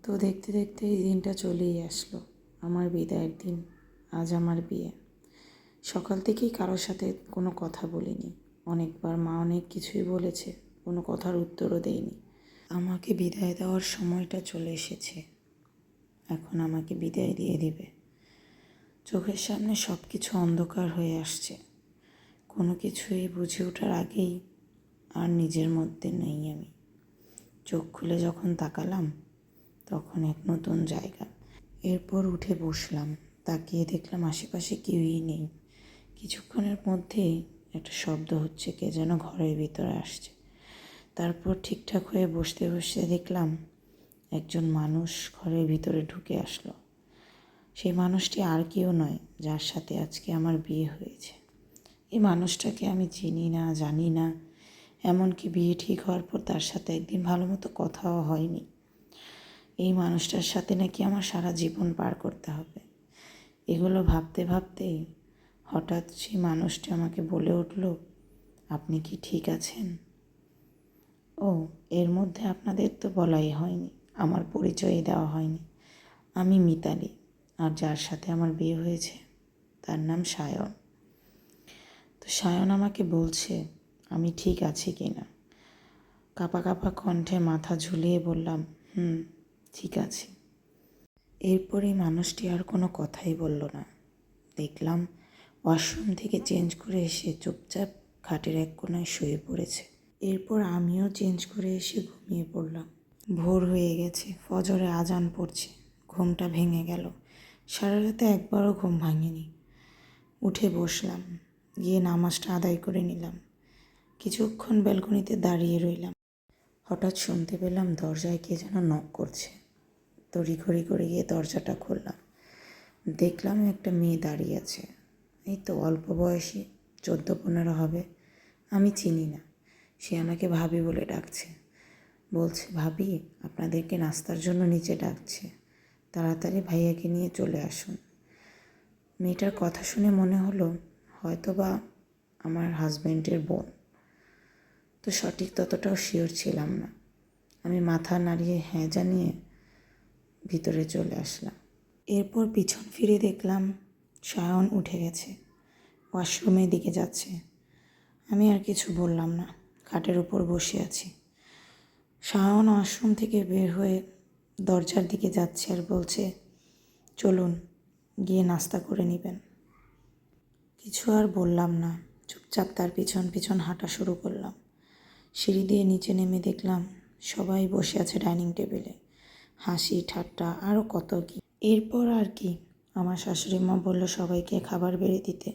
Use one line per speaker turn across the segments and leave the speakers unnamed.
তো দেখতে দেখতে এই দিনটা চলেই আসলো, আমার বিদায়ের দিন। আজ আমার বিয়ে। সকাল থেকেই কারোর সাথে কোনো কথা বলিনি। অনেকবার মা অনেক কিছুই বলেছে, কোনো কথার উত্তরও দেয়নি। আমাকে বিদায় দেওয়ার সময়টা চলে এসেছে। এখন আমাকে বিদায় দিয়ে দিবে। চোখের সামনে সব কিছু অন্ধকার হয়ে আসছে। কোনো কিছুই বুঝে ওঠার আগেই আর নিজের মধ্যে নেই আমি। চোখ খুলে যখন তাকালাম তখন এক নতুন জায়গা। এরপর উঠে বসলাম, তাকিয়ে দেখলাম আশেপাশে কেউই নেই। কিছুক্ষণের মধ্যেই একটা শব্দ হচ্ছে, কে যেন ঘরের ভিতরে আসছে। তারপর ঠিকঠাক হয়ে বসতে বসতে দেখলাম একজন মানুষ ঘরের ভিতরে ঢুকে আসলো। সেই মানুষটি আর কেউ নয়, যার সাথে আজকে আমার বিয়ে হয়েছে। এই মানুষটাকে আমি চিনি না, জানি না, এমনকি বিয়ে ঠিক হওয়ার পর তার সাথে একদিন ভালো মতো কথাও হয়নি। এই মানুষটার সাথে নাকি আমার সারা জীবন পার করতে হবে। এগুলো ভাবতে ভাবতেই হঠাৎ সেই মানুষটি আমাকে বলে উঠল, আপনি কি ঠিক আছেন? ও, এর মধ্যে আপনাদের তো বলাই হয়নি, আমার পরিচয়ই দেওয়া হয়নি। আমি মিতালি, আর যার সাথে আমার বিয়ে হয়েছে তার নাম সায়ন। তো সায়ন আমাকে বলছে আমি ঠিক আছি কি না। কাঁপা কাঁপা কণ্ঠে মাথা ঝুলিয়ে বললাম, ঠিক আছে। এরপরই মানুষটি আর কোনো কথাই বলল না। দেখলাম ওয়াশরুম থেকে চেঞ্জ করে এসে চুপচাপ খাটের এক কোণায় শুয়ে পড়েছে। এরপর আমিও চেঞ্জ করে এসে ঘুমিয়ে পড়লাম। ভোর হয়ে গেছে, ফজরে আজান পড়ছে। ঘুমটা ভেঙে গেল। সারা রাতে একবারও ঘুম ভাঙেনি। উঠে বসলাম, গিয়ে নামাজটা আদায় করে নিলাম। কিছুক্ষণ ব্যালকনিতে দাঁড়িয়ে রইলাম। হঠাৎ শুনতে পেলাম দরজায় কে যেন নক করছে। তড়িঘড়ি করে গিয়ে দরজাটা খুললাম। দেখলাম একটা মেয়ে দাঁড়িয়ে আছে। এই তো অল্প বয়সী, 14-15 হবে। আমি চিনি না। সে আমাকে ভাবি বলে ডাকছে। বলছে, ভাবি আপনাদেরকে নাস্তার জন্য নিচে ডাকছে, তাড়াতাড়ি ভাইয়াকে নিয়ে চলে আসুন। মেয়েটার কথা শুনে মনে হলো হয়তো বা আমার হাজব্যান্ডের বোন। তো সঠিক ততটাও শিওর ছিলাম না। আমি মাথা নাড়িয়ে হ্যাঁ জানিয়ে ভিতরে চলে আসলাম। এরপর পিছন ফিরে দেখলাম সায়ন উঠে গেছে, ওয়াশরুমের দিকে যাচ্ছে। আমি আর কিছু বললাম না, খাটের উপর বসে আছি। সায়ন ওয়াশরুম থেকে বের হয়ে দরজার দিকে যাচ্ছে আর বলছে, চলুন গিয়ে নাস্তা করে নেবেন। কিছু আর বললাম না, চুপচাপ তার পিছন পিছন হাঁটা শুরু করলাম। সিঁড়ি দিয়ে নিচে নেমে দেখলাম সবাই বসে আছে ডাইনিং টেবিলে, হাসি ঠাট্টা আরও কত কি। এরপর আর কি, আমার শাশুড়ি মা বলল সবাইকে খাবার বেড়ে দিতে।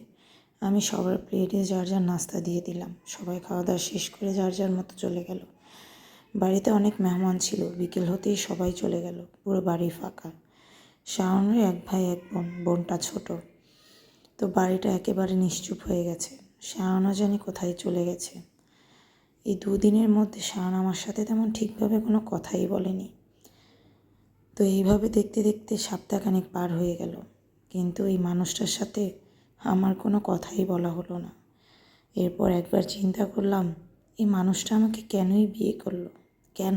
আমি সবার প্লেটে যার যার নাস্তা দিয়ে দিলাম। সবাই খাওয়া দাওয়া শেষ করে যার যার মতো চলে গেল। বাড়িতে অনেক মেহমান ছিল, বিকেল হতেই সবাই চলে গেল, পুরো বাড়ি ফাঁকা। শাওনের এক ভাই এক বোন, বোনটা ছোট। তো বাড়িটা একেবারে নিশ্চুপ হয়ে গেছে। শাওনও জানি কোথায় চলে গেছে। এই 2 দিনের মধ্যে শাওন আমার সাথে তেমন ঠিকভাবে কোনো কথাই বলেনি। তো এইভাবে দেখতে দেখতে সপ্তাহখানেক পার হয়ে গেল, কিন্তু এই মানুষটার সাথে আমার কোনো কথাই বলা হলো না। এরপর একবার চিন্তা করলাম, এই মানুষটা আমাকে কেনই বিয়ে করলো, কেন?